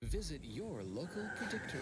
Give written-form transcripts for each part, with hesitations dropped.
Visit your local predictory.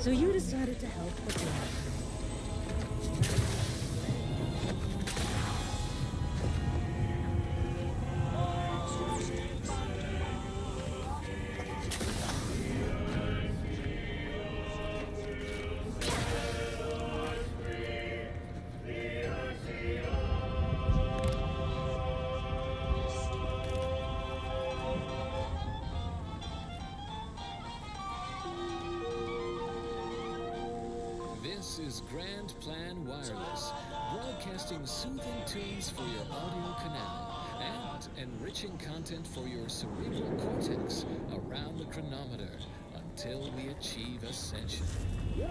So you decided to help the blind. This is Grand Plan Wireless, broadcasting soothing tunes for your audio canal and enriching content for your cerebral cortex around the chronometer until we achieve ascension. A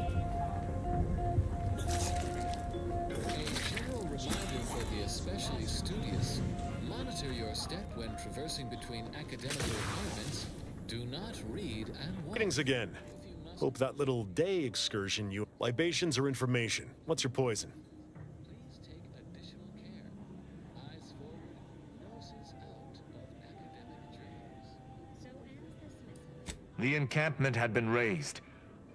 general reminder for the especially studious: monitor your step when traversing between academic requirements. Do not read and watch. Greetings again. Hope that little day excursion you... Libations or information? What's your poison? Please take additional care. Eyes forward, noses out of academic dreams. The encampment had been razed.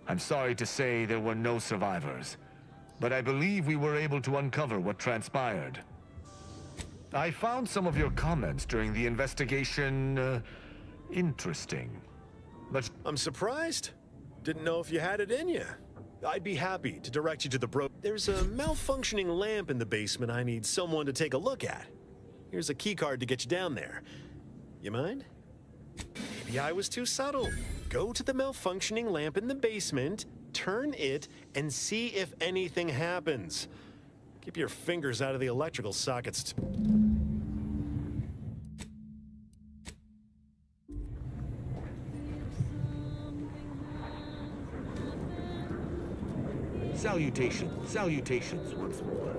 I'm sorry to say there were no survivors, but I believe we were able to uncover what transpired. I found some of your comments during the investigation, interesting. But I'm surprised. Didn't know if you had it in you. I'd be happy to direct you to the There's a malfunctioning lamp in the basement I need someone to take a look at. Here's a keycard to get you down there. You mind? Maybe I was too subtle. Go to the malfunctioning lamp in the basement, turn it, and see if anything happens. Keep your fingers out of the electrical sockets. Salutations once more.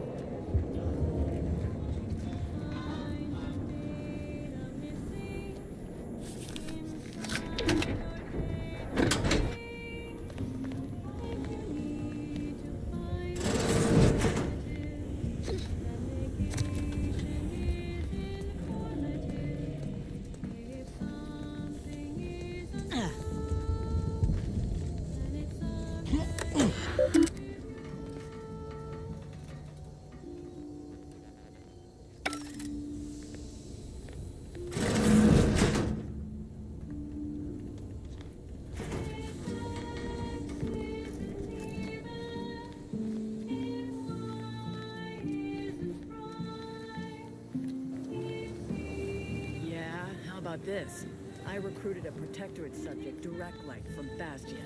This. I recruited a Protectorate subject direct like from Bastion,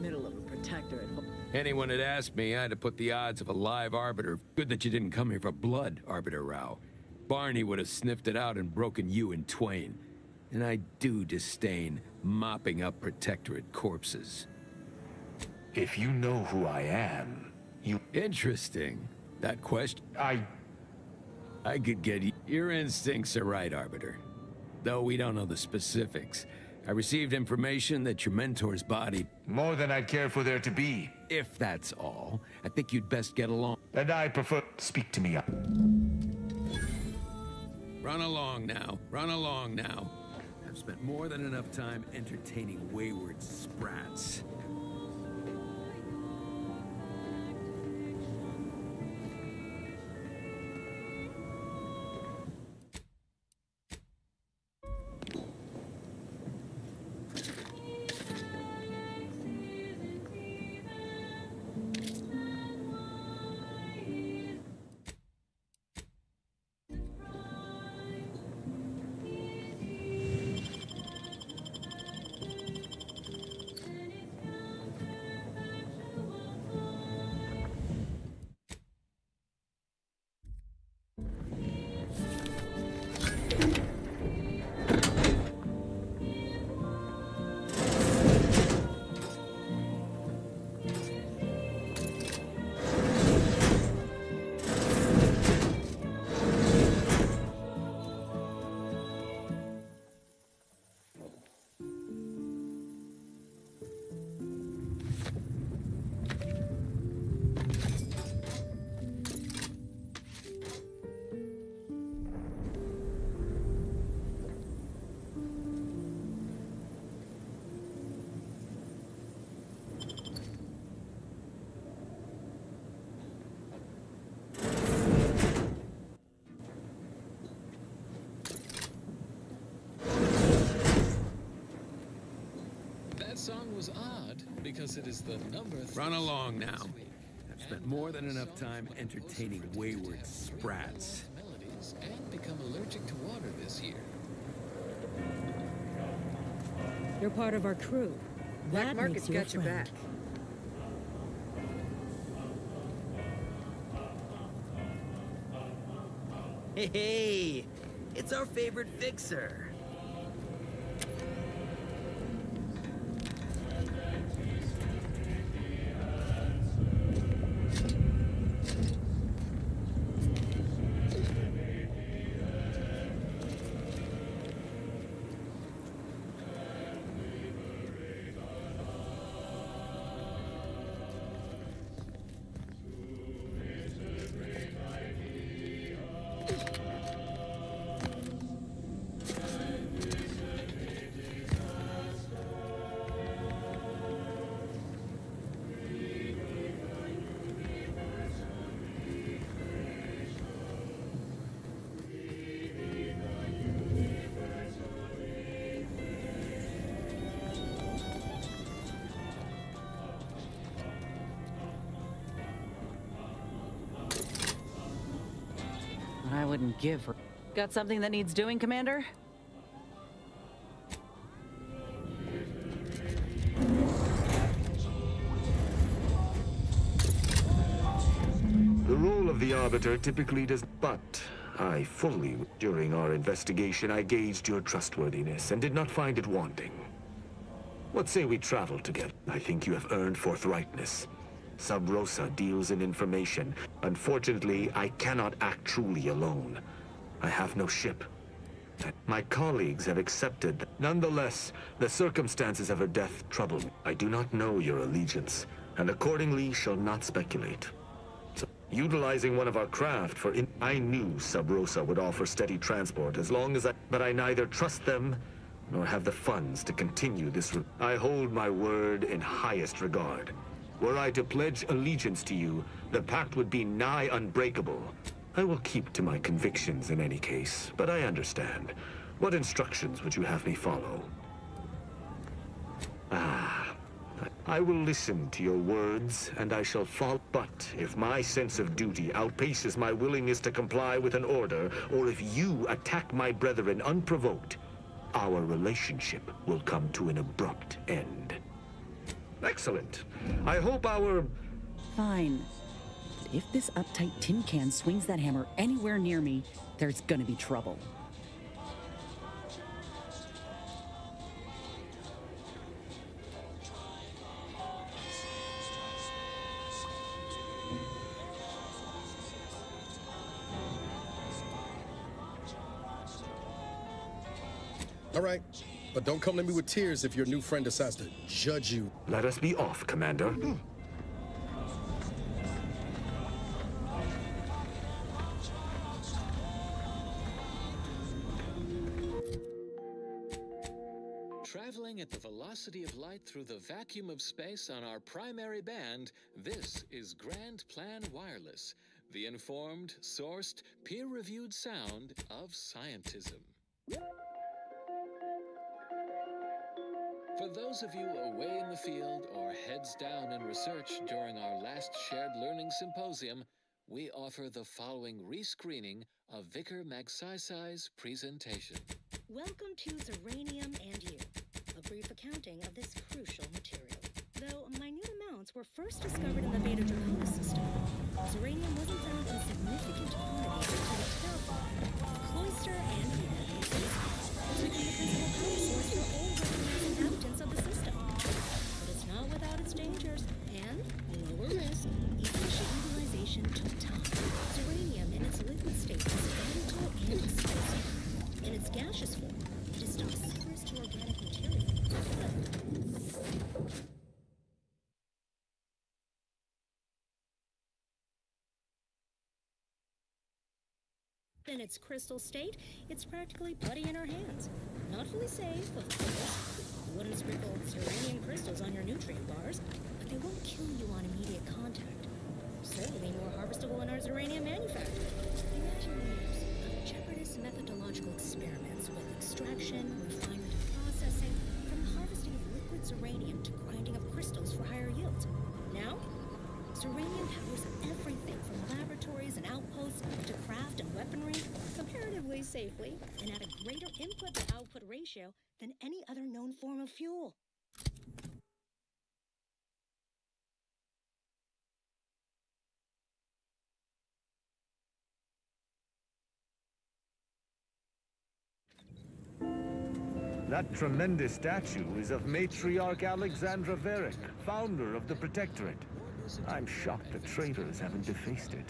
middle of a Protectorate. Anyone had asked me, I'd have put the odds of a live Arbiter. Good that you didn't come here for blood, Arbiter Rao. Barney would have sniffed it out and broken you in twain. And I do disdain mopping up Protectorate corpses. If you know who I am, you... Interesting. That question... I could get you. Your instincts are right, Arbiter. Though we don't know the specifics. I received information that your mentor's body... More than I'd care for there to be. If that's all, I think you'd best get along. And I prefer... Speak to me up. Run along now. Run along now. I've spent more than enough time entertaining wayward sprats. Song was odd because it is the number 3. Run along now. I've spent more than enough time entertaining wayward sprats. Melodies and become allergic to water this year. You're part of our crew. Black That Market's makes you a got your friend. back. Hey, it's our favorite fixer. I wouldn't give her. Got something that needs doing, Commander? The role of the Arbiter typically does, but I fully, during our investigation, I gauged your trustworthiness and did not find it wanting. What say we travel together? I think you have earned forthrightness. Sub Rosa deals in information. Unfortunately, I cannot act truly alone. I have no ship. My colleagues have accepted. Nonetheless, the circumstances of her death trouble me. I do not know your allegiance, and accordingly shall not speculate. So, utilizing one of our craft for I knew Sub Rosa would offer steady transport as long as but I neither trust them nor have the funds to continue this. I hold my word in highest regard. Were I to pledge allegiance to you, the pact would be nigh unbreakable. I will keep to my convictions in any case, but I understand. What instructions would you have me follow? I will listen to your words, and I shall follow. But if my sense of duty outpaces my willingness to comply with an order, or if you attack my brethren unprovoked, our relationship will come to an abrupt end. Excellent. I hope our... Fine. But if this uptight tin can swings that hammer anywhere near me, there's gonna be trouble. All right, but don't come to me with tears if your new friend decides to judge you. Let us be off, Commander. Traveling at the velocity of light through the vacuum of space on our primary band, this is Grand Plan Wireless, the informed, sourced, peer-reviewed sound of scientism. For those of you away in the field or heads down in research during our last shared learning symposium, we offer the following rescreening of Vicar Magsaysay's presentation. Welcome to Zeranium and You, a brief accounting of this crucial material. Though minute amounts were first discovered in the Beta Draconis system, Zeranium wasn't found in significant quantities until the Terraform, Cloister, and the became the principal power source for all recognized inhabitants of the system. But it's not without its dangers, and lower risk, efficient utilization took time. Zeranium in its liquid state is volatile and explosive. In its gaseous form, it is toxiferous to organic material. In its crystal state, it's practically putty in our hands. Not fully safe, of course. You wouldn't sprinkle Zeranium crystals on your nutrient bars, but they won't kill you on immediate contact. Certainly more harvestable in our Zeranium manufacturing. Imagine years of jeopardous methodological experiments with extraction, refinement, and processing, from the harvesting of liquid Zeranium to grinding of crystals for higher yields. Now, Zeranium powers everything from laboratories and outposts to craft and weaponry, comparatively safely, and at a greater input-to-output ratio than any other known form of fuel. That tremendous statue is of Matriarch Alexandra Verick, founder of the Protectorate. I'm shocked the traitors haven't defaced it.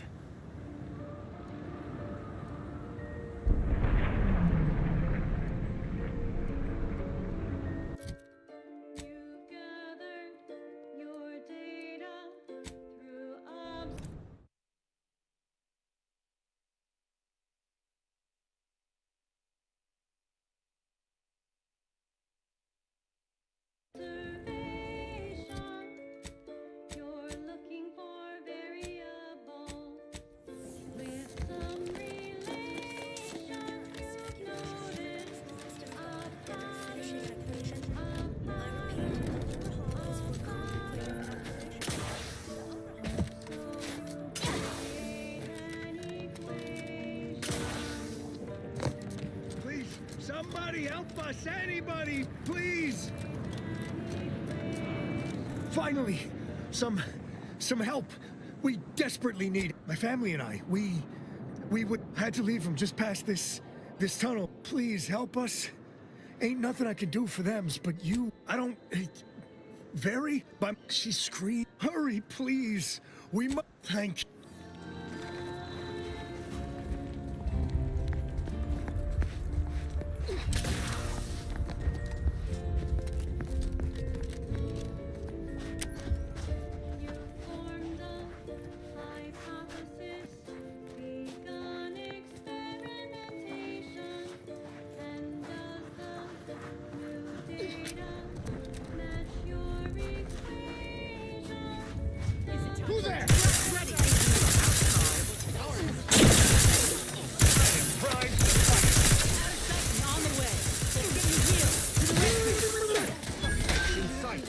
Somebody help us! Anybody, please! Finally, some help. We desperately need it. My family and I. We had to leave from just past this tunnel. Please help us. Ain't nothing I can do for them, but you. I don't. Very. But she screamed. Hurry, please. We must. Thank you. Who there? Ready. On the way. Let's get you healed. In sight.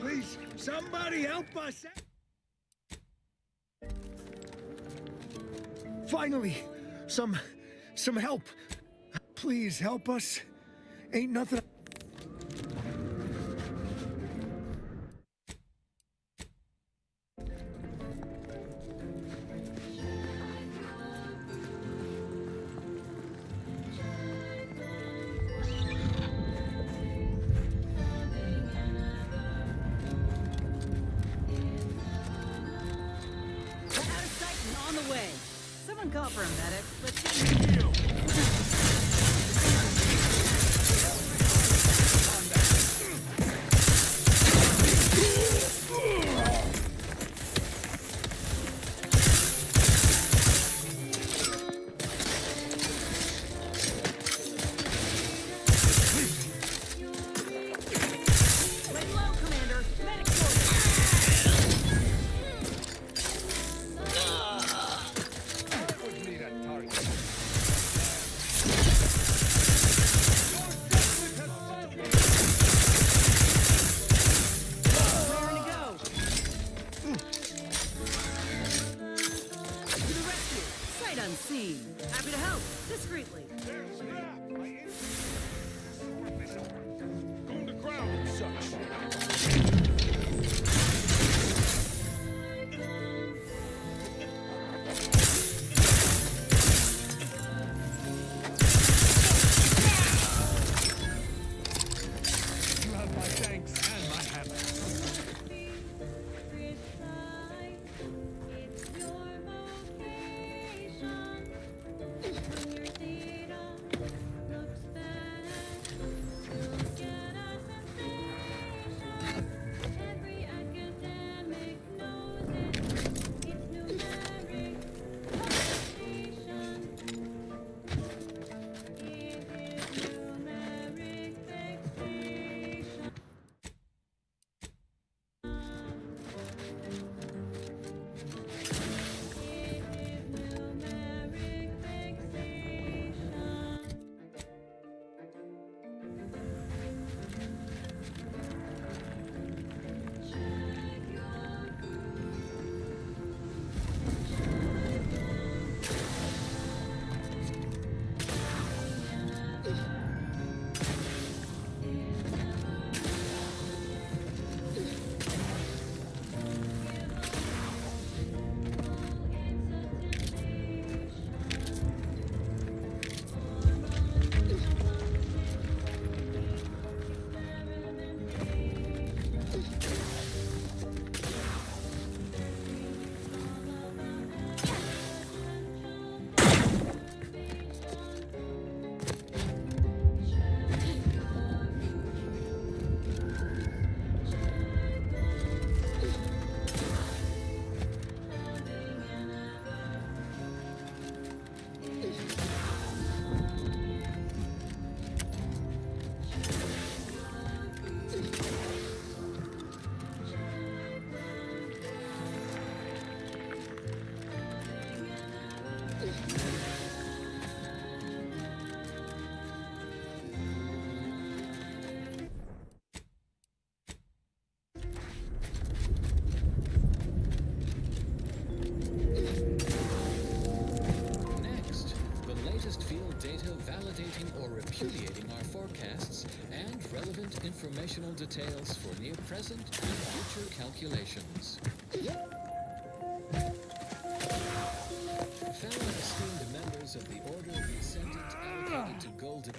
Please, somebody help us! Finally, some help. Please help us. Ain't nothing. On the way. Someone call for a medic. Let's get with informational details for near present and future calculations. Fellow esteemed members of the Order of the Ascendant allocated to Golden...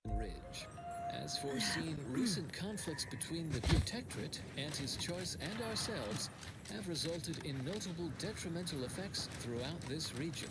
Ridge. As foreseen, recent conflicts between the Protectorate, Anti's Choice, and ourselves have resulted in notable detrimental effects throughout this region,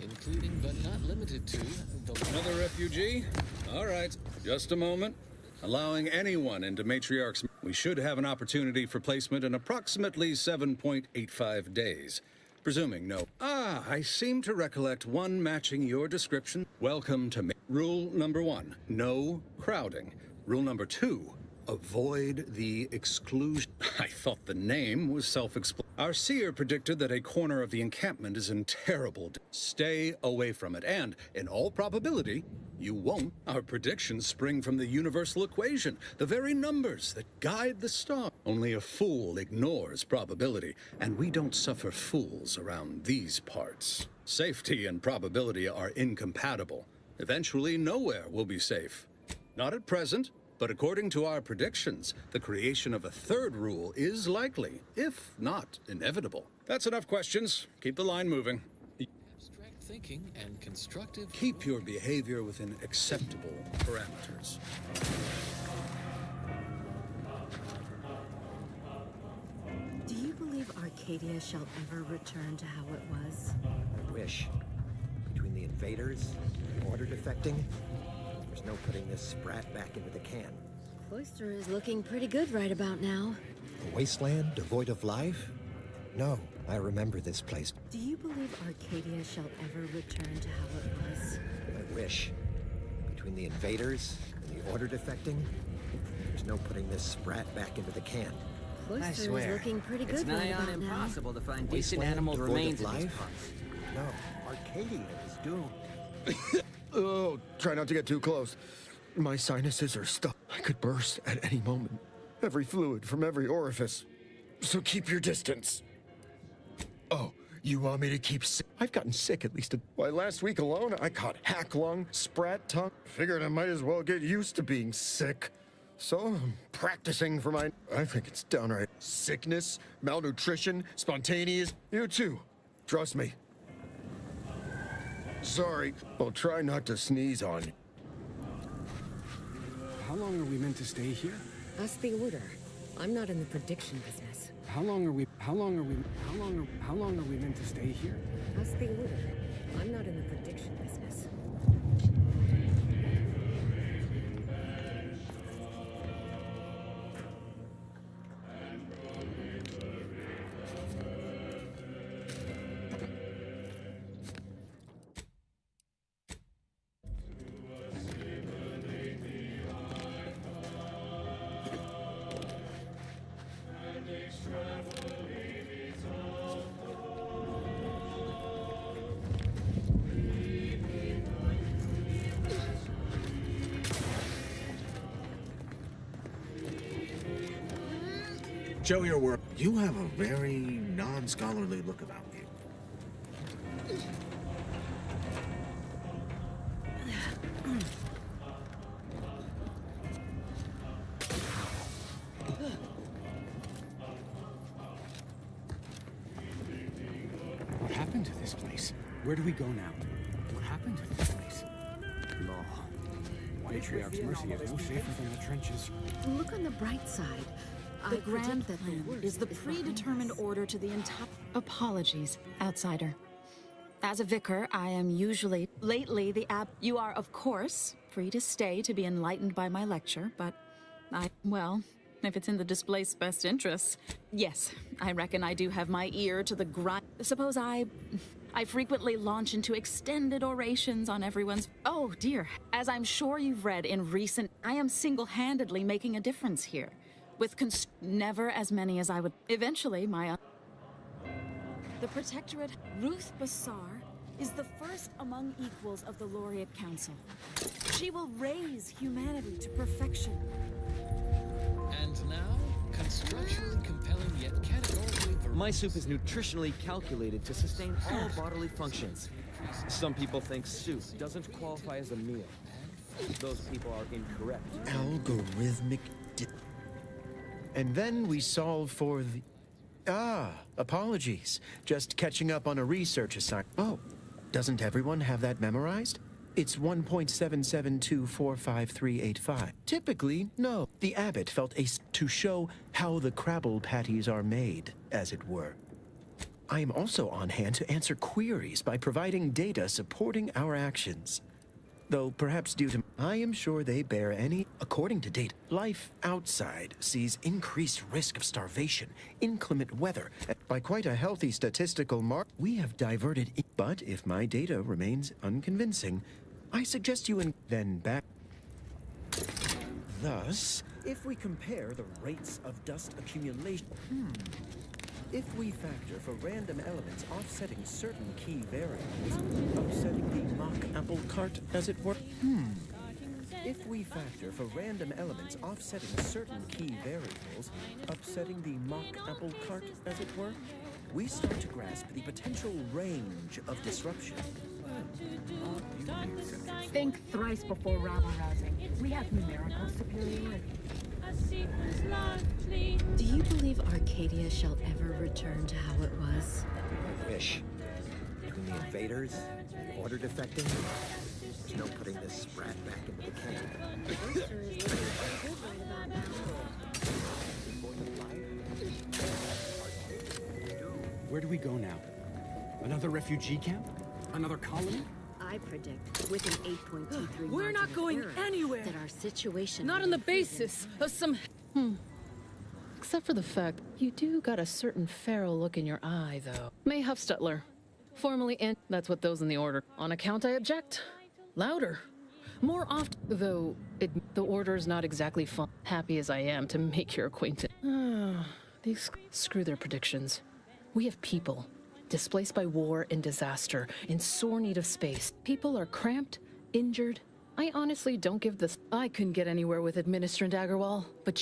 including but not limited to the... Another refugee? All right, just a moment. Allowing anyone into Matriarch's... We should have an opportunity for placement in approximately 7.85 days. Presuming no... Ah, I seem to recollect one matching your description. Welcome to... Rule number 1, no crowding. Rule number 2, avoid the exclusion. I thought the name was self-explanatory. Our seer predicted that a corner of the encampment is in terrible... Stay away from it, and, in all probability, you won't. Our predictions spring from the universal equation, the very numbers that guide the star. Only a fool ignores probability, and we don't suffer fools around these parts. Safety and probability are incompatible. Eventually, nowhere will be safe. Not at present, but according to our predictions, the creation of a third rule is likely, if not inevitable. That's enough questions. Keep the line moving. Abstract thinking and constructive... Keep your behavior within acceptable parameters. Do you believe Arcadia shall ever return to how it was? I wish. Between the invaders, the order defecting, there's no putting this sprat back into the can. Cloister is looking pretty good right about now. A wasteland devoid of life? No, I remember this place. Do you believe Arcadia shall ever return to how it was? I wish. Between the invaders and the order defecting, there's no putting this sprat back into the can. Cloister is looking pretty good it's right nigh on about now. impossible to find decent Wasteland animal devoid remains of in these life? parts. No, Arcadia is doomed. Oh, try not to get too close. My sinuses are stuck. I could burst at any moment. Every fluid from every orifice. So keep your distance. Oh, you want me to keep sick? I've gotten sick at least why, last week alone, I caught hack lung, sprat tongue. Figured I might as well get used to being sick. So I'm practicing for my... I think it's downright sickness, malnutrition, spontaneous. You too. Trust me. Sorry, I'll try not to sneeze on you. How long are we meant to stay here? That's the order. I'm not in the prediction business. How long are we meant to stay here? That's the order. I'm not in the prediction business. Show your work. You have a very non-scholarly look about you. What happened to this place? Where do we go now? What happened to this place? Law. Patriarch's Mercy is no safer than the trenches. Look on the bright side. The grand plan is the predetermined order to the entire... Apologies, outsider. As a vicar, I am usually... Lately, you are, of course, free to stay to be enlightened by my lecture, but well, if it's in the display's best interests. Yes, I reckon I do have my ear to the grind. Suppose I frequently launch into extended orations on everyone's... Oh, dear. As I'm sure you've read in recent... I am single-handedly making a difference here. With never as many as I would... Eventually, The Protectorate, Ruth Bassar, is the first among equals of the Laureate Council. She will raise humanity to perfection. And now, constructually compelling yet categorically... My soup is nutritionally calculated to sustain all bodily functions. Some people think soup doesn't qualify as a meal. Those people are incorrect. Algorithmic... And then we solve for the... apologies. Just catching up on a research assignment. Oh, doesn't everyone have that memorized? It's 1.77245385. Typically, no. The abbot felt to show how the Crabble patties are made, as it were. I am also on hand to answer queries by providing data supporting our actions. Though perhaps due to, I am sure they bear any. According to data, life outside sees increased risk of starvation, inclement weather. By quite a healthy statistical mark, we have diverted. But if my data remains unconvincing, I suggest you then back. Thus, if we compare the rates of dust accumulation, if we factor for random elements offsetting certain key variables, upsetting the mock apple cart, as it were. If we factor for random elements offsetting certain key variables, upsetting the mock apple cart, as it were, we start to grasp the potential range of disruption. Think thrice before rabble-rousing. We have numerical superiority. Do you believe Arcadia shall ever return to how it was? I wish. Between the invaders, the order defecting, there's no putting this sprat back into the can. Where do we go now? Another refugee camp? Another colony? I predict with an 8.23 We're not going anywhere. That our situation Not on the basis of some... Except for the fact you do got a certain feral look in your eye, though. May Huffstutler. Formerly that's what those in the order. On account I object. Louder. More often, though the order's not exactly fun. Happy as I am to make your acquaintance. Screw their predictions. We have people. Displaced by war and disaster, in sore need of space. People are cramped, injured. I honestly don't give this. I couldn't get anywhere with Administrator Daggerwall, but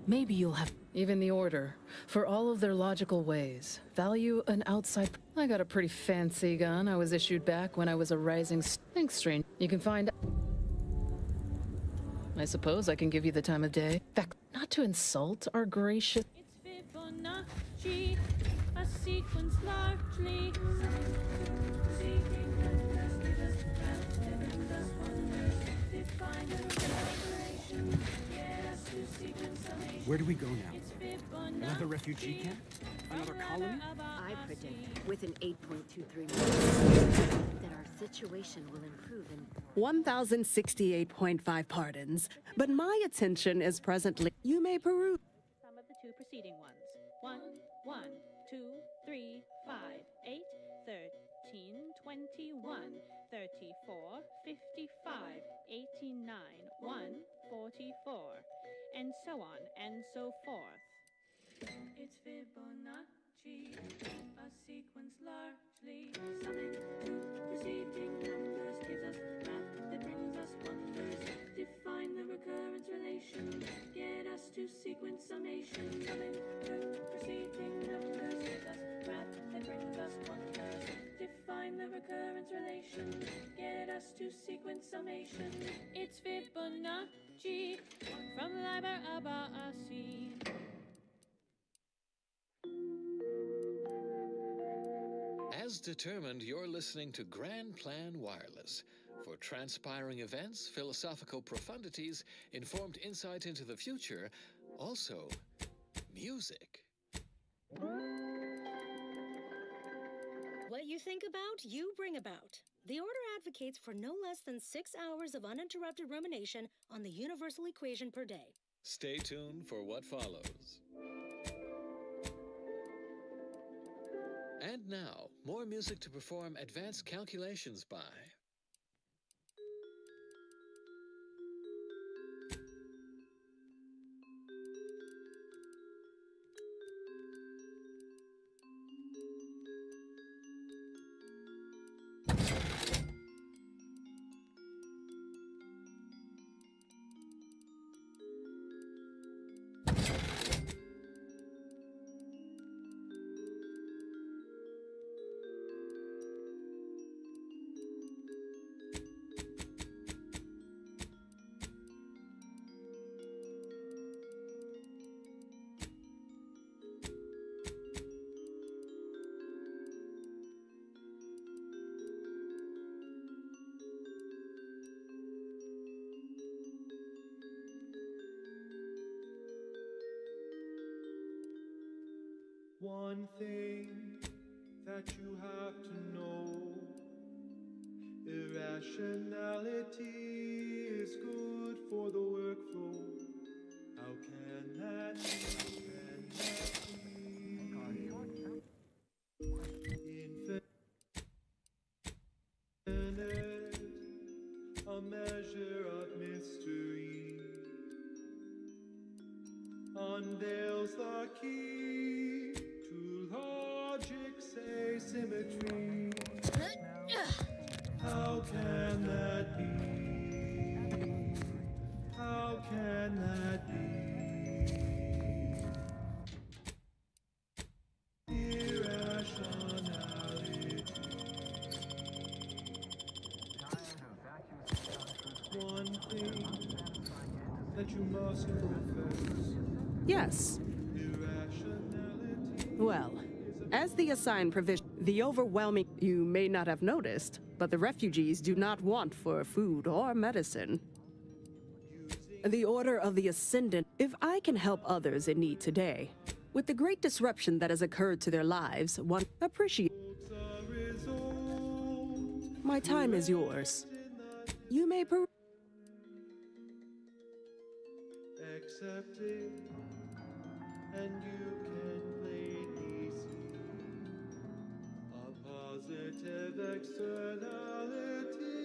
maybe you'll have. Even the Order, for all of their logical ways, value an outside. I got a pretty fancy gun I was issued back when I was a rising. Thanks, strange. You can find. I suppose I can give you the time of day. In fact, not to insult our gracious. A sequence largely Where do we go now? Another refugee camp? Another colony? I predict with an 8.23 that our situation will improve in 1,068.5 pardons, but my attention is presently. You may peruse some of the two preceding ones. 1, 1, 2, 3, 5, 8, 13, 21, 34, 55, 89, 1, 44, and so on and so forth. It's Fibonacci, a sequence largely summing to preceding numbers gives us math that brings us wonders. Define the recurrence relation, get us to sequence summation. Summing to preceding numbers gives us math that brings us wonders. Define the recurrence relation, get us to sequence summation. It's Fibonacci from Liber Abaasi. As determined, you're listening to Grand Plan Wireless. For transpiring events, philosophical profundities, informed insight into the future, also music. What you think about, you bring about. The Order advocates for no less than 6 hours of uninterrupted rumination on the universal equation per day. Stay tuned for what follows. And now, more music to perform advanced calculations by. One thing that you have to know, irrationality is good for the workflow. How can that be? Infinite, a measure of mystery, unveils the key to logic's asymmetry. How can that be? How can that be? Irrationality. One thing that you must profess. Yes. Well, as the assigned provision, the overwhelming... You may not have noticed, but the refugees do not want for food or medicine. The Order of the Ascendant, if I can help others in need today, with the great disruption that has occurred to their lives, one appreciate. My time is yours. You may Accept it, and you can plainly see a positive externality,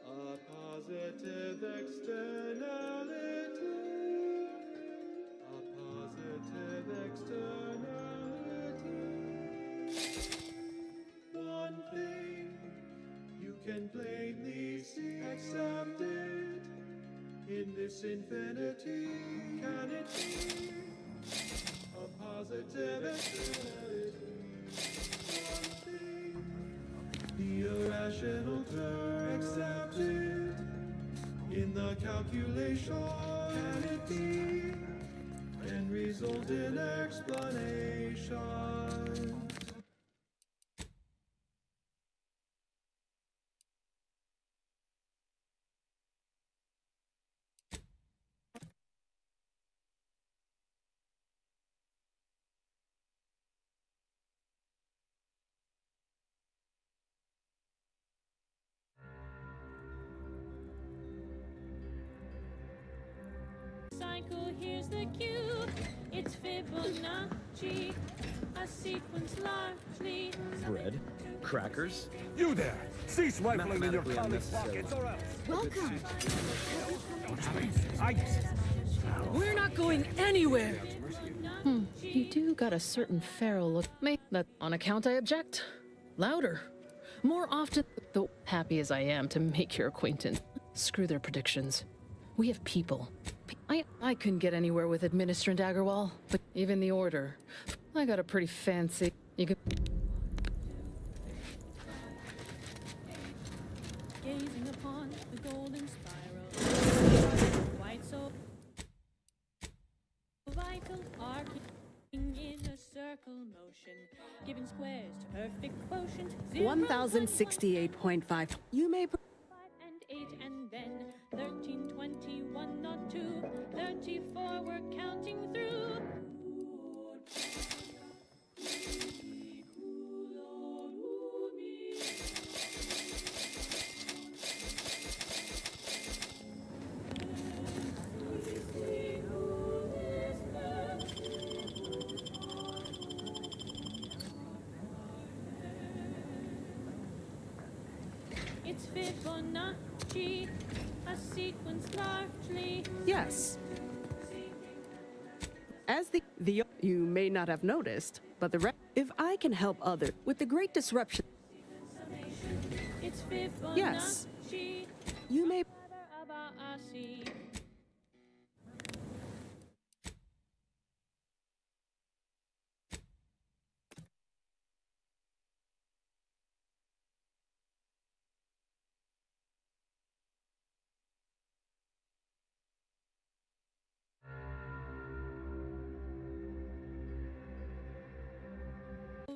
a positive externality, a positive externality. One thing you can plainly see, accept it. In this infinity, can it be a positive externality? One thing, the irrational term accepted in the calculation, can it be, and result in explanation? Cycle, here's the cue. It's Fibonacci, a sequence largely. Bread? Crackers? You there! Cease rifling in your college pockets or else! Welcome! We're not going anywhere! You do got a certain feral look. That on account I object. Louder. More often, though happy as I am to make your acquaintance. Screw their predictions. We have people. I couldn't get anywhere with Administrator Daggerwall, but even the Order. I got a pretty fancy... You could... Gazing upon the golden spiral. Quite so vital, arcing in a circle motion, giving squares to perfect quotient. 1068.5. You may... And 8 and then 13, 21, not 2, 34, we're counting through. It's Fibonacci, a sequence largely. Yes. As the you may not have noticed, but if I can help others with the great disruption. It's Fibonacci. Yes. You may.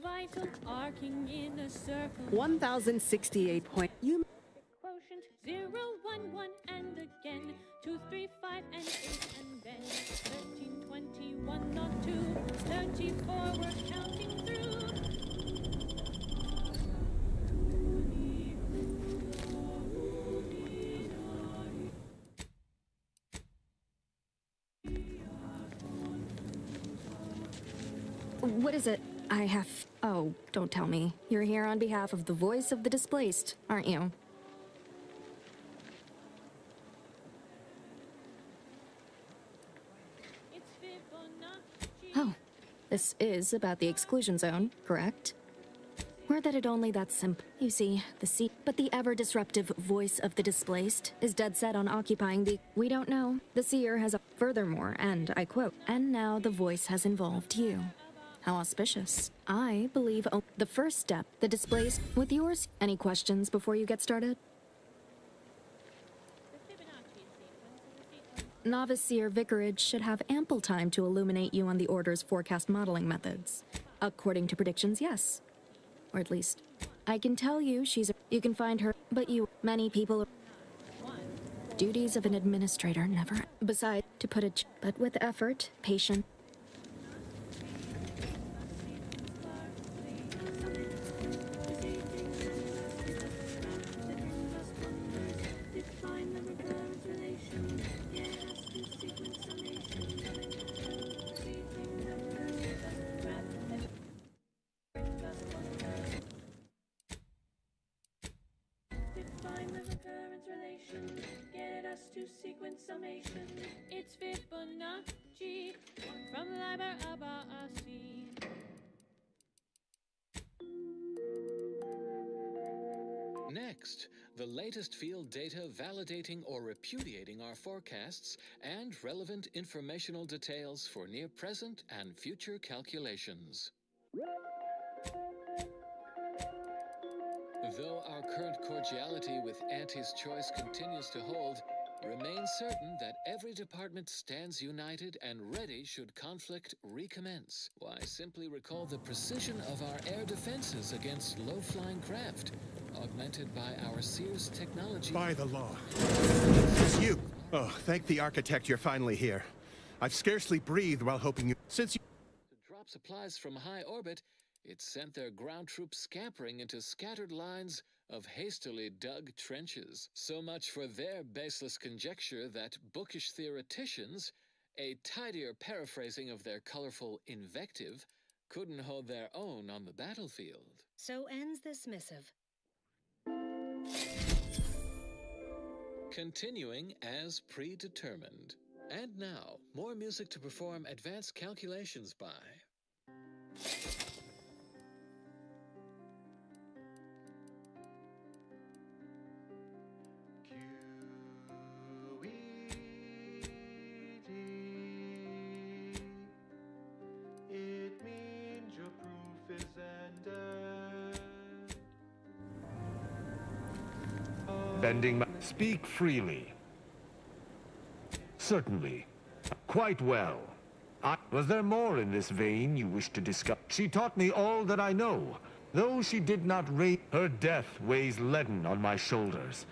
Vital arcing in a circle. 1068 point. You. Quotient 0, 1, 1, and again 2, 3, 5, and 8, and then 13, 21, not 2, 13. 24, we're counting through. What is it? I have... Oh, don't tell me. You're here on behalf of the voice of the displaced, aren't you? Oh, this is about the exclusion zone, correct? Or that it only that simple. You see, the sea... But the ever-disruptive voice of the displaced is dead set on occupying the... We don't know. The seer has a... Furthermore, and I quote, "And now the voice has involved you." How auspicious. I believe the first step, the displaced, with yours. Any questions before you get started? Novice Seer Vicarage should have ample time to illuminate you on the Order's forecast modeling methods. According to predictions, yes. Or at least, I can tell you you can find her, but many people... Duties of an administrator never... Besides, to put it... But with effort, patience... Get us to sequence summation. It's Fibonacci from Liber Abaasi. Next, the latest field data validating or repudiating our forecasts and relevant informational details for near present and future calculations. Though our current cordiality with Auntie's Choice continues to hold, remain certain that every department stands united and ready should conflict recommence. Why, simply recall the precision of our air defenses against low-flying craft, augmented by our Sears technology. By the law. It's you! Oh, thank the architect you're finally here. I've scarcely breathed while hoping you... Since you... To drop supplies from high orbit, it sent their ground troops scampering into scattered lines of hastily dug trenches. So much for their baseless conjecture that bookish theoreticians, a tidier paraphrasing of their colorful invective, couldn't hold their own on the battlefield. So ends this missive. Continuing as predetermined. And now, more music to perform advanced calculations by. Bending my... Speak freely. Certainly. Quite well. Was there more in this vein you wish to discuss? She taught me all that I know. Though she did not rate, her death weighs leaden on my shoulders.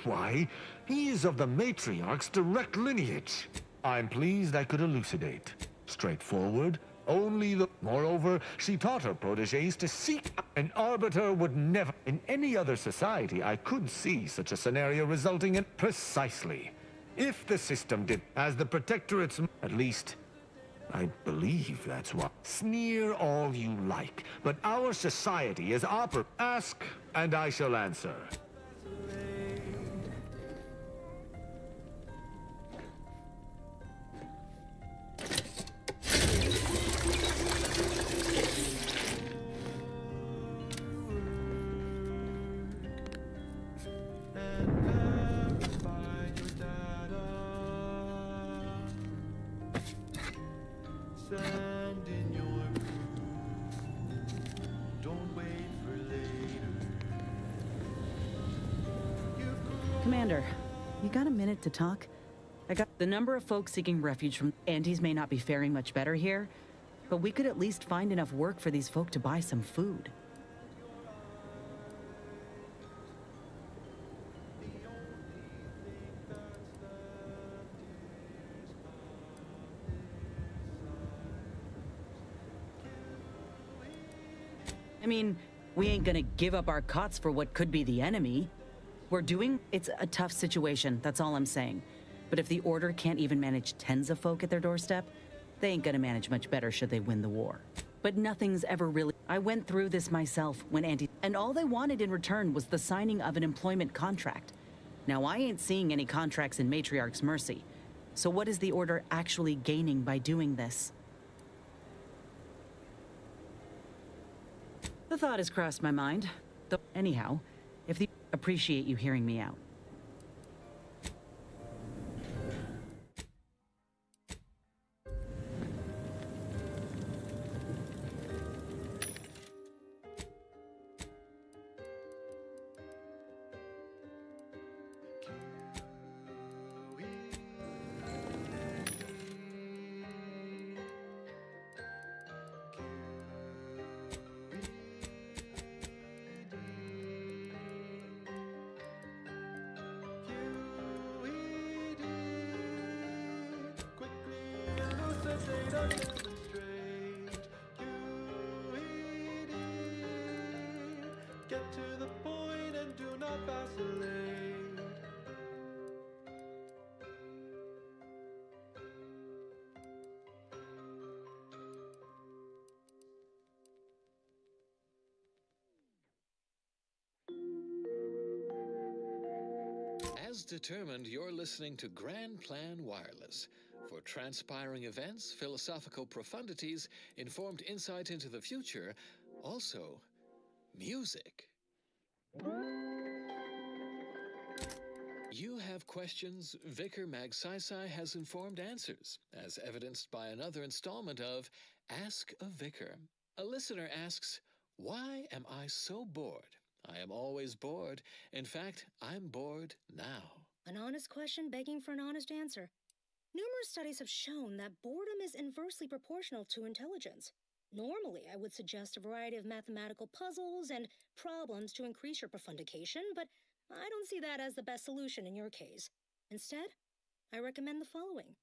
Why? He is of the matriarch's direct lineage. I'm pleased I could elucidate. Straightforward. Only the... Moreover, she taught her protégés to seek... An arbiter would never... In any other society, I could see such a scenario resulting in... Precisely. If the system did... As the Protectorate's... At least... I believe that's what... Sneer all you like, but our society is Ask, and I shall answer. Commander, you got a minute to talk? The number of folks seeking refuge from Andes may not be faring much better here, but we could at least find enough work for these folk to buy some food. I mean, we ain't gonna give up our cots for what could be the enemy. It's a tough situation, that's all I'm saying. But if the Order can't even manage tens of folk at their doorstep, they ain't gonna manage much better should they win the war. But nothing's ever really... I went through this myself when and all they wanted in return was the signing of an employment contract. Now, I ain't seeing any contracts in Matriarch's mercy. So what is the Order actually gaining by doing this? The thought has crossed my mind. Though, anyhow, appreciate you hearing me out. Get to the point and do not vacillate. As determined, you're listening to Grand Plan Wireless. For transpiring events, philosophical profundities, informed insight into the future, also music. You have questions, Vicar Magsaysay has informed answers, as evidenced by another installment of Ask a Vicar. A listener asks, why am I so bored? I am always bored. In fact, I'm bored now. An honest question begging for an honest answer. Numerous studies have shown that boredom is inversely proportional to intelligence. Normally, I would suggest a variety of mathematical puzzles and problems to increase your profundication, but I don't see that as the best solution in your case. Instead, I recommend the following.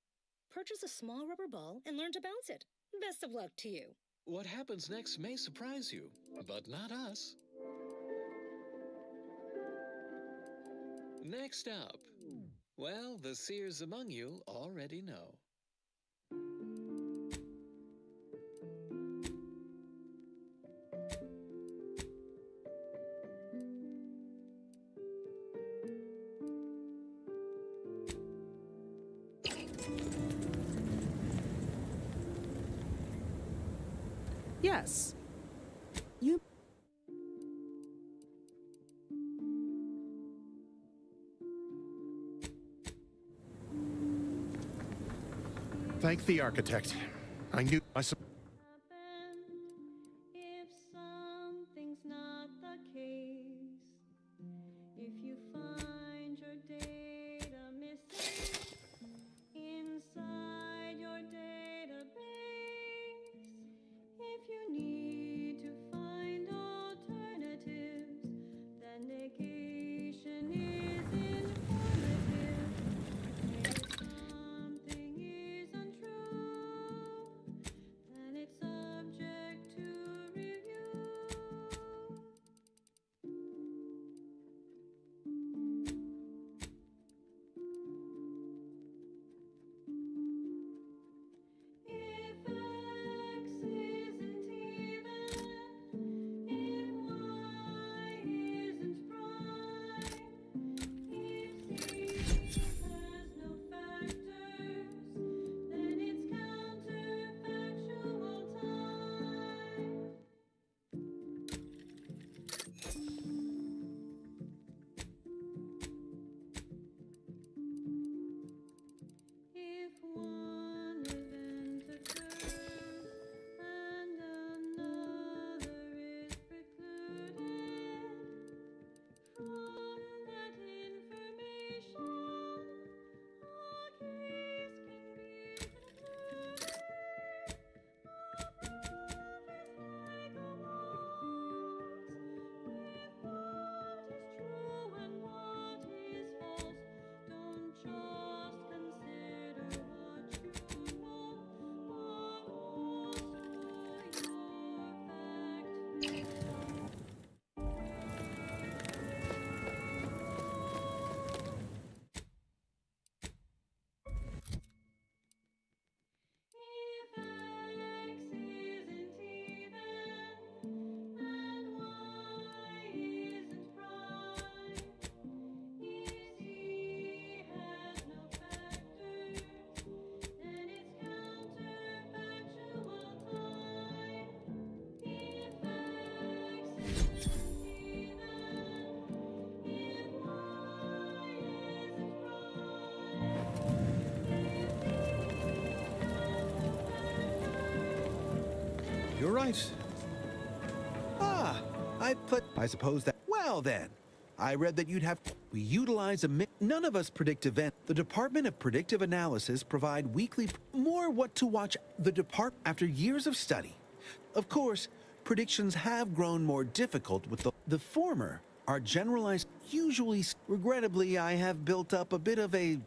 Purchase a small rubber ball and learn to bounce it. Best of luck to you. What happens next may surprise you, but not us. Next up, well, the seers among you already know. Yes. Thank the architect. I knew I If something's not the case, if you find your data missing inside your database, if you need to find alternatives, then negation is informative. If something is untrue, You're right. Ah, I suppose that... Well then, I read that you'd have... We utilize a... None of us predict event. The Department of Predictive Analysis provide weekly... More what to watch. After years of study. Of course, predictions have grown more difficult with the former are generalized. Usually, regrettably, I have built up a bit of a...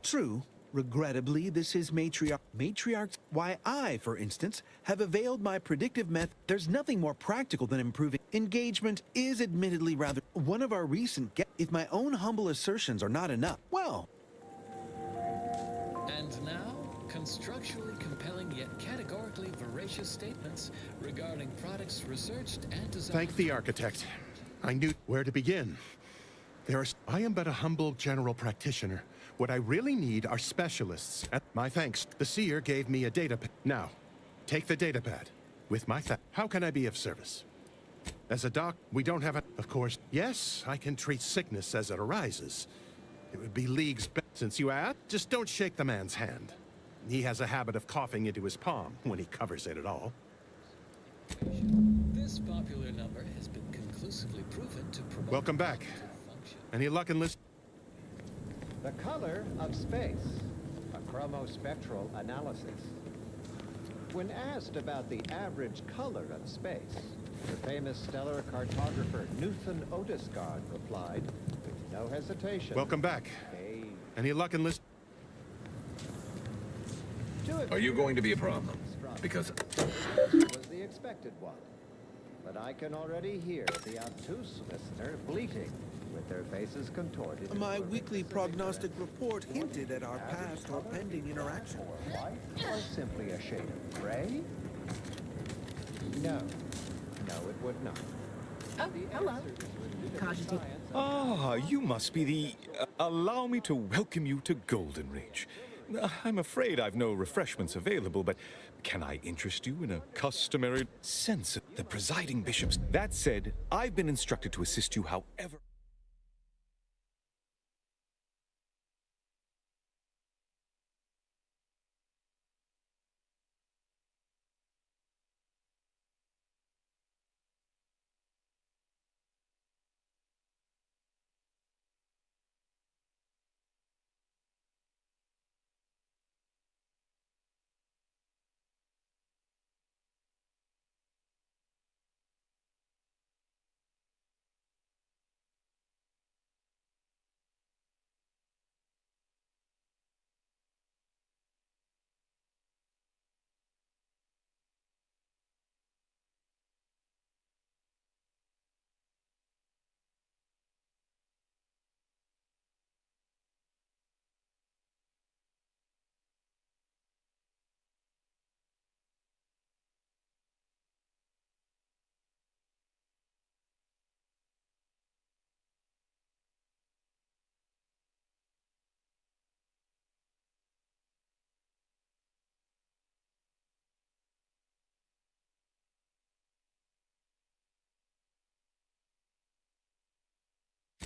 True. Regrettably, this is matriarchs. Why I, for instance, have availed my predictive method. There's nothing more practical than improving. Engagement is admittedly rather one of our recent if my own humble assertions are not enough. Well. And now, constructually compelling yet categorically veracious statements regarding products researched and designed. Thank the architect. I knew where to begin. I am but a humble general practitioner. What I really need are specialists. My thanks. The seer gave me a datapad. Now, take the datapad. With my how can I be of service? As a doc, we don't have a... Of course, yes, I can treat sickness as it arises. It would be leagues better. Since you asked, just don't shake the man's hand. He has a habit of coughing into his palm when he covers it at all. This popular number has been conclusively proven to promote... Welcome back. Any luck in list? The color of space, a chromospectral analysis. When asked about the average color of space, the famous stellar cartographer Newton Otisgard replied, with no hesitation. Welcome back. Any luck in list? Are you going to be a problem? Because... was the expected one. But I can already hear the obtuse listener bleating, with their faces contorted. My weekly prognostic report hinted at our past or pending interaction. Or simply a shade of gray? No. No, it would not. Oh, hello. Cogitate. Ah, you must be the... allow me to welcome you to Golden Ridge. I'm afraid I've no refreshments available, but can I interest you in a customary sense of the presiding bishops? That said, I've been instructed to assist you however...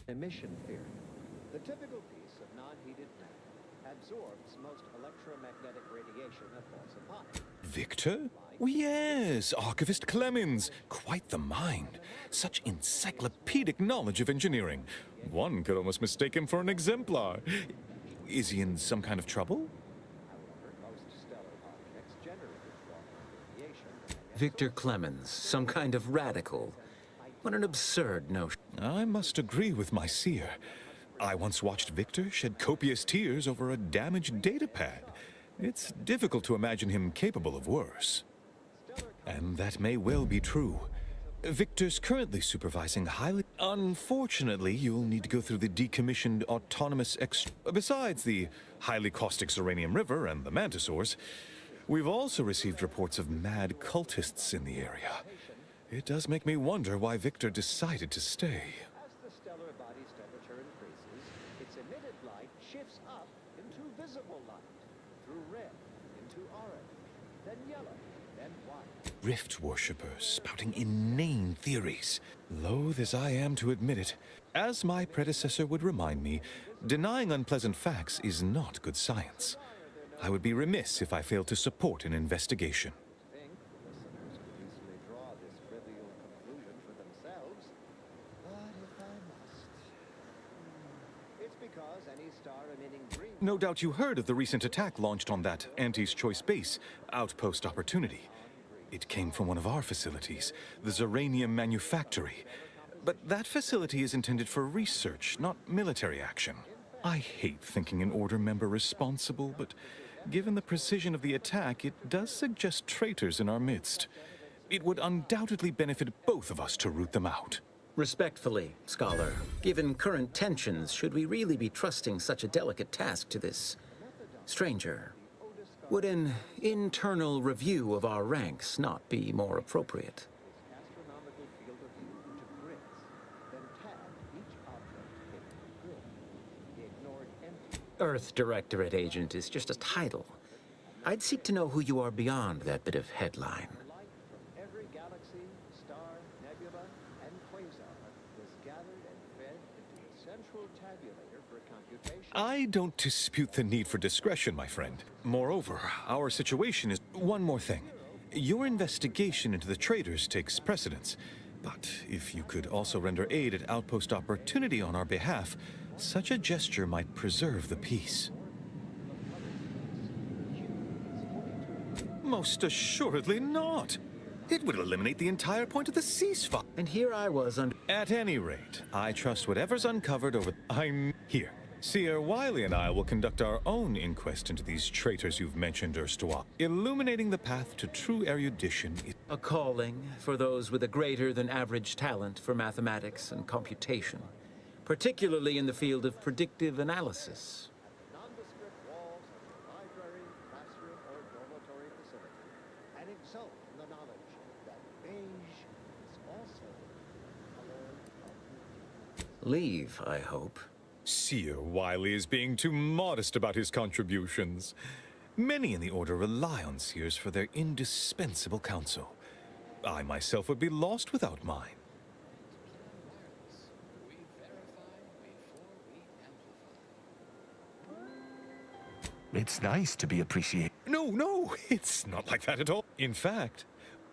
Emission theory. The typical piece of non-heated matter absorbs most electromagnetic radiation that falls upon it. Victor? Oh, yes, Archivist Clemens. Quite the mind. Such encyclopedic knowledge of engineering. One could almost mistake him for an exemplar. Is he in some kind of trouble? Victor Clemens, some kind of radical. What an absurd notion. I must agree with my seer. I once watched Victor shed copious tears over a damaged datapad. It's difficult to imagine him capable of worse. And that may well be true. Victor's currently supervising highly... Unfortunately, you'll need to go through the decommissioned autonomous Besides the highly caustic Serenium River and the Mantisaurs, we've also received reports of mad cultists in the area. It does make me wonder why Victor decided to stay. As the stellar body's temperature increases, its emitted light shifts up into visible light, through red, into orange, then yellow, then white. Rift worshippers spouting inane theories. Loath as I am to admit it, as my predecessor would remind me, denying unpleasant facts is not good science. I would be remiss if I failed to support an investigation. because any star-emitting green... No doubt you heard of the recent attack launched on that Anti's Choice base, Outpost Opportunity. It came from one of our facilities, the Zeranium Manufactory. But that facility is intended for research, not military action. I hate thinking an Order member responsible, but given the precision of the attack, it does suggest traitors in our midst. It would undoubtedly benefit both of us to root them out. Respectfully, Scholar, given current tensions, should we really be trusting such a delicate task to this stranger? Would an internal review of our ranks not be more appropriate? Earth Directorate Agent is just a title. I'd seek to know who you are beyond that bit of headline. Every galaxy, star, nebula, and quasar was gathered and fed into a central tabulator for computation. I don't dispute the need for discretion, my friend. Moreover, our situation is... One more thing. Your investigation into the traitors takes precedence. But if you could also render aid at Outpost Opportunity on our behalf, such a gesture might preserve the peace. Most assuredly not. It would eliminate the entire point of the ceasefire. And here I was under... At any rate, I trust whatever's uncovered over... I'm here. Seer Wiley and I will conduct our own inquest into these traitors you've mentioned erstwhile. Illuminating the path to true erudition is... A calling for those with a greater than average talent for mathematics and computation, particularly in the field of predictive analysis. Nondescript walls of the library, classroom, or dormitory facility, and exult in the knowledge that beige is also the color of... Leave, I hope. Seer Wiley is being too modest about his contributions. Many in the Order rely on Seers for their indispensable counsel. I myself would be lost without mine. It's nice to be appreciated. No, it's not like that at all. In fact,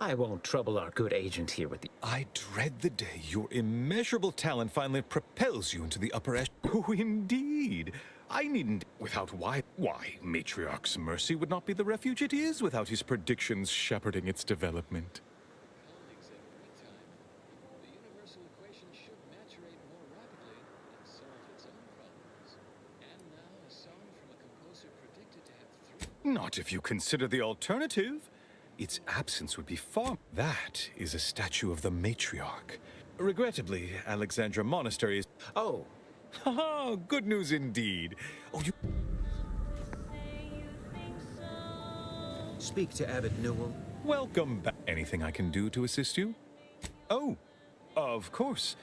I won't trouble our good agent here with the... I dread the day your immeasurable talent finally propels you into the upper echelon. Oh, indeed. I needn't... Without why? Why, Matriarch's mercy would not be the refuge it is without his predictions shepherding its development. Not if you consider the alternative. Its absence would be far... That is a statue of the Matriarch. Regrettably, Alexandra Monastery is... Oh. Haha, good news indeed. Oh, you... Speak to Abbot Newell. Welcome back. Anything I can do to assist you? Oh, of course.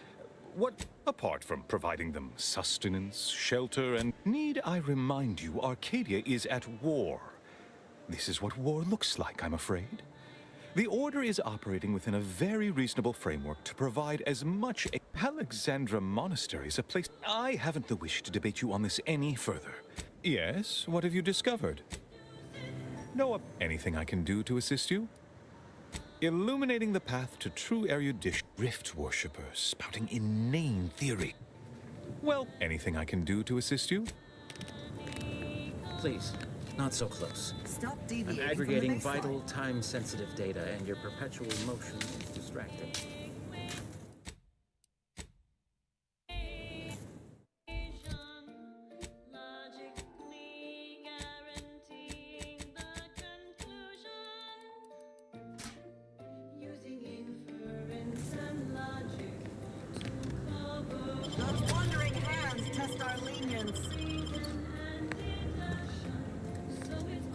What, apart from providing them sustenance, shelter, and... Need I remind you, Arcadia is at war. This is what war looks like, I'm afraid. The Order is operating within a very reasonable framework to provide as much... Alexandra Monastery is a place... I haven't the wish to debate you on this any further. Yes, what have you discovered? No, anything I can do to assist you? Illuminating the path to true erudition. Rift worshippers spouting inane theory. Well, anything I can do to assist you? Please, not so close. Stop I'm deviating aggregating from the vital, time-sensitive data, and your perpetual motion is distracting. Those wandering hands test our lenience.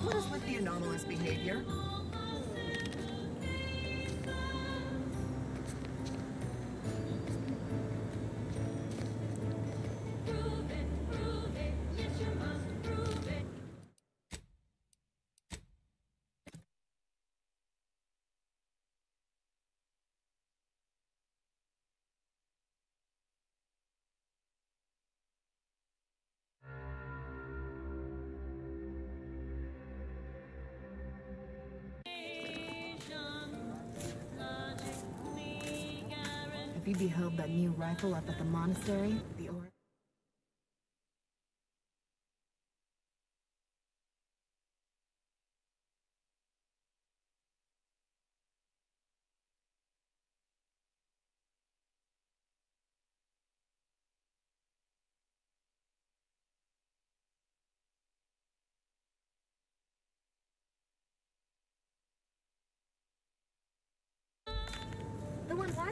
What is with the anomalous behavior? Have you beheld that new rifle up at the monastery? The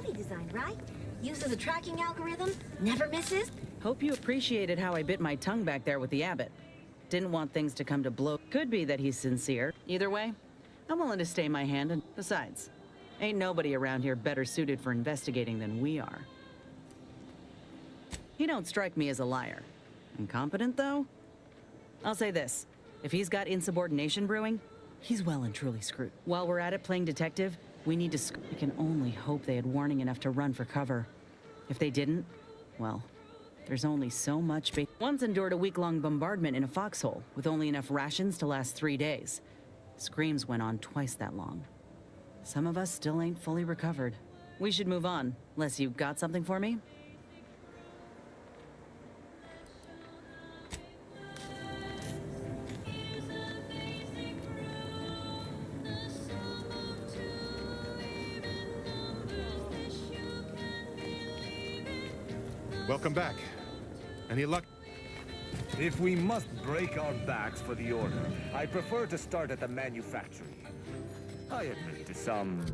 highly designed, right? Uses a tracking algorithm, never misses. Hope you appreciated how I bit my tongue back there with the abbot. Didn't want things to come to blow. Could be that he's sincere. Either way, I'm willing to stay my hand, and besides, ain't nobody around here better suited for investigating than we are. He don't strike me as a liar. Incompetent, though? I'll say this. If he's got insubordination brewing, he's well and truly screwed. While we're at it playing detective, we need to we can only hope they had warning enough to run for cover. If they didn't, well, there's only so much Once endured a week-long bombardment in a foxhole with only enough rations to last 3 days. Screams went on twice that long. Some of us still ain't fully recovered. We should move on, unless you got something for me? Welcome back. Any luck? If we must break our backs for the Order, I prefer to start at the manufactory. I admit to some...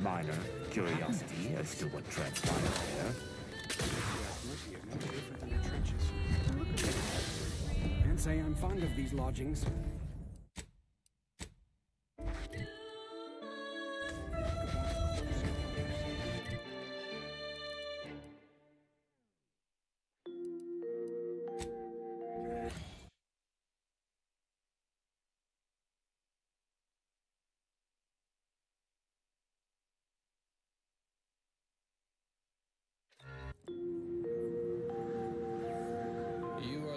minor curiosity as to what transpired there. Can't say I'm fond of these lodgings.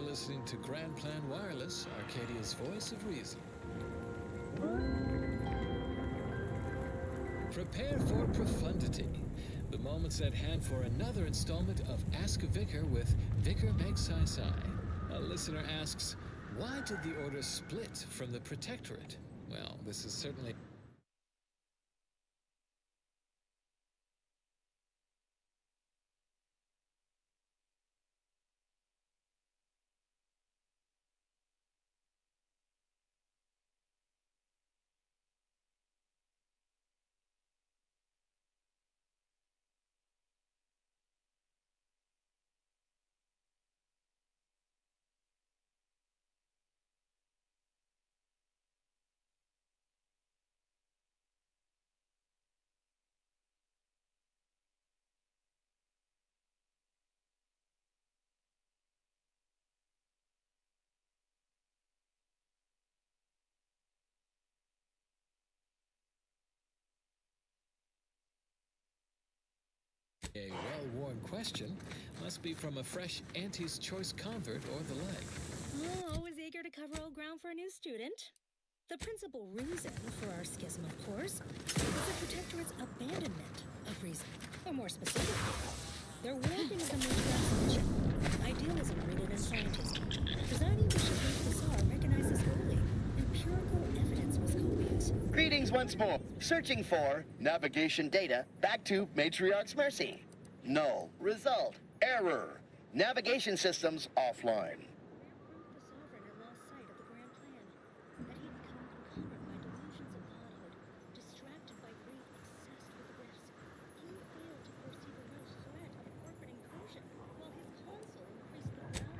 Listening to Grand Plan Wireless, Arcadia's voice of reason. Prepare for profundity. The moment's at hand for another installment of Ask a Vicar with Vicar Meg Sai Sai. A listener asks, why did the Order split from the Protectorate? Well, this is certainly... A well-worn question must be from a fresh Auntie's Choice convert or the like. Oh, always eager to cover old ground for a new student. The principal reason for our schism, of course, is the Protectorate's abandonment of reason. Or more specifically, their warping of the matriarch's mission. Idealism rooted in scientism. Presiding Bishop Bassar recognized this early. Empirical evidence was copious. Greetings once more. Searching for navigation data back to Matriarch's Mercy. Null. Result. Error. Navigation systems offline.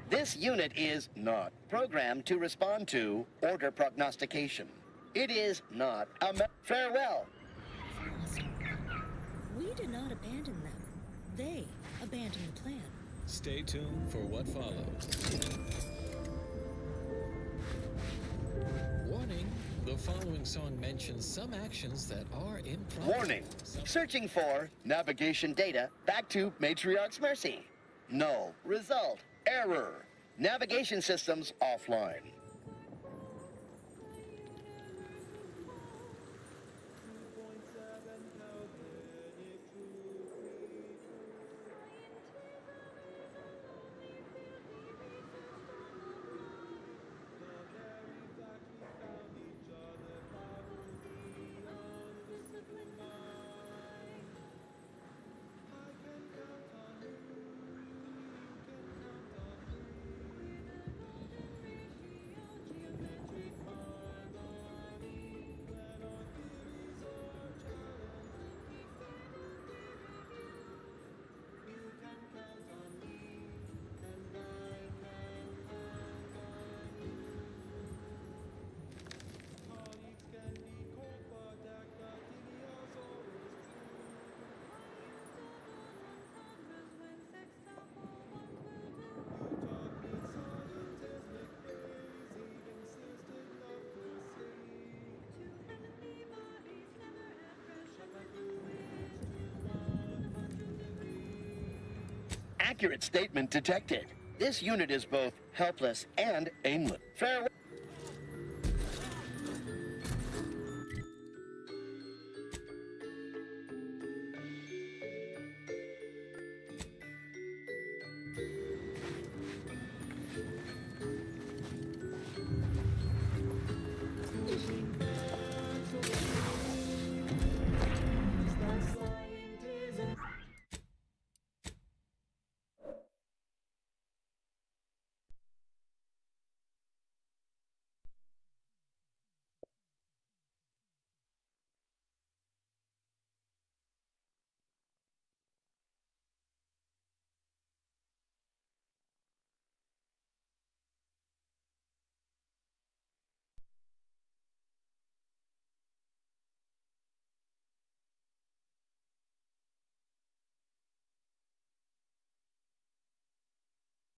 This unit is not programmed to respond to order prognostication. It is not a farewell. We did not abandon them. They abandoned the plan. Stay tuned for what follows. Warning, the following song mentions some actions that are in progress. Warning, searching for navigation data back to Matriarch's Mercy. No result. Error. Navigation systems offline. Accurate statement detected. This unit is both helpless and aimless. Farewell.